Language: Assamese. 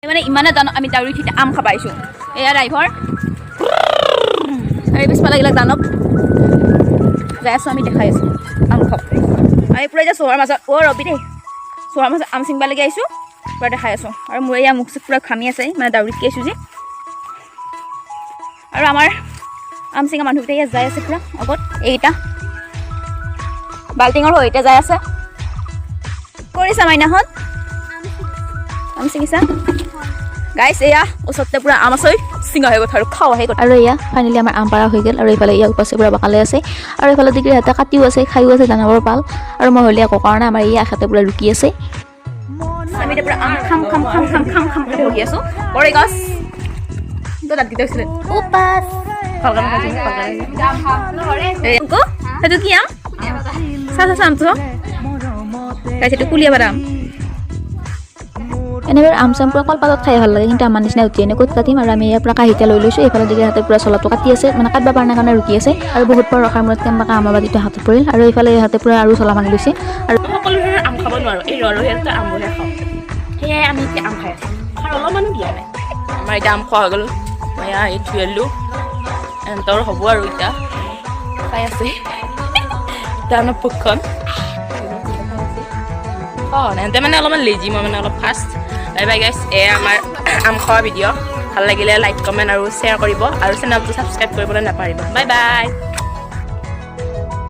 মানে ইমানে দানৱ আমি দাউৰি উঠি আম খাব আহিছোঁ এয়া ড্ৰাইভাৰ আৰু পিছফালে এইবিলাক দানৱ যাই আছোঁ আমি দেখাই আছোঁ আম খাব আমি পূৰা এতিয়া চহৰৰ মাজত ৰবি দেই চহৰৰ মাজত আম ছিঙিবলৈকে আহিছোঁ পূৰা দেখাই আছোঁ আৰু মোৰ এয়া মুখ চুখ পূৰা ঘামি আছে মানে দাউৰিতকৈ আহিছোঁ যে আৰু আমাৰ আম ছিঙা মানুহকেইটা ইয়াত যাই আছে পূৰা আগত এইকেইটা বাল্টিঙৰ সৈতে যাই আছে কৰিছা মাইনাহঁত আম ছিঙিছা গাইছ এয়া ওচৰতে পূৰা আম আছে চিঙা হৈ গ'ল আৰু খাওঁ আহি গ'ল আৰু এয়া ফাইনেলি আমাৰ আম পাৰা হৈ গ'ল আৰু এইফালে ইয়াৰ পাছে পূৰা বাকালে আছে আৰু এইফালে দিগৰি হাতে কাটিও আছে খাইও আছে দানাবৰ পাল আৰু মই হ'লে আকৌ কাৰণে আমাৰ এই আশাতে পূৰা ৰুকি আছে আমি এতিয়া পূৰা আম খাম খাম খাম খাম খাম খাম কৰি বহি আছোঁ বৰে গছ তো দাঁত কেইটা হৈছিলে উপাস সেইটো কি আম চা আমটো সেইটো কুলিয়া বাদাম এনেবাৰ আম চাম পূৰা কলপাতত খাই ভাল লাগে কিন্তু আমাৰ নিচিনা উঠি এনে ক'ত কাটিম আৰু আমি ইয়াৰ পৰা কাঁহিটা লৈ লৈছোঁ এইফালে দিকে হাতে পূৰা চলাটো কাটি আছে মানে কাটিব পৰা নাই কাৰণে ৰুকি আছে আৰু বহুত পৰ ৰখাৰ মূৰত কেনেবাকৈ আমৰ বাতিটো হাতত পৰিল আৰু এইফালে হাতে পূৰা আৰু চলা ভাঙি লৈছে আৰু সকলো ধৰণৰ আম খাব নোৱাৰোঁ এই ৰৰহীয়াটো আমবোৰহে খাওঁ সেয়াই আমি এতিয়া আম খাই আছোঁ আৰু অলপমানো দিয়া নাই আমাৰ এতিয়া আম খোৱা হৈ গ'ল মই এই ধুই আনিলোঁ এহঁতৰ হ'ব আৰু এতিয়া খাই আছে এতিয়া আমাৰ ভোকখন এহঁতে মানে অলপমান লেজি মই মানে অলপ ফাষ্ট বাই বাই গাইছ এয়া আমাৰ আম খোৱা ভিডিঅ' ভাল লাগিলে লাইক কমেণ্ট আৰু শ্বেয়াৰ কৰিব আৰু চেনেলটো ছাবস্ক্ৰাইব কৰিবলৈ নাপাহৰিব বাই বাই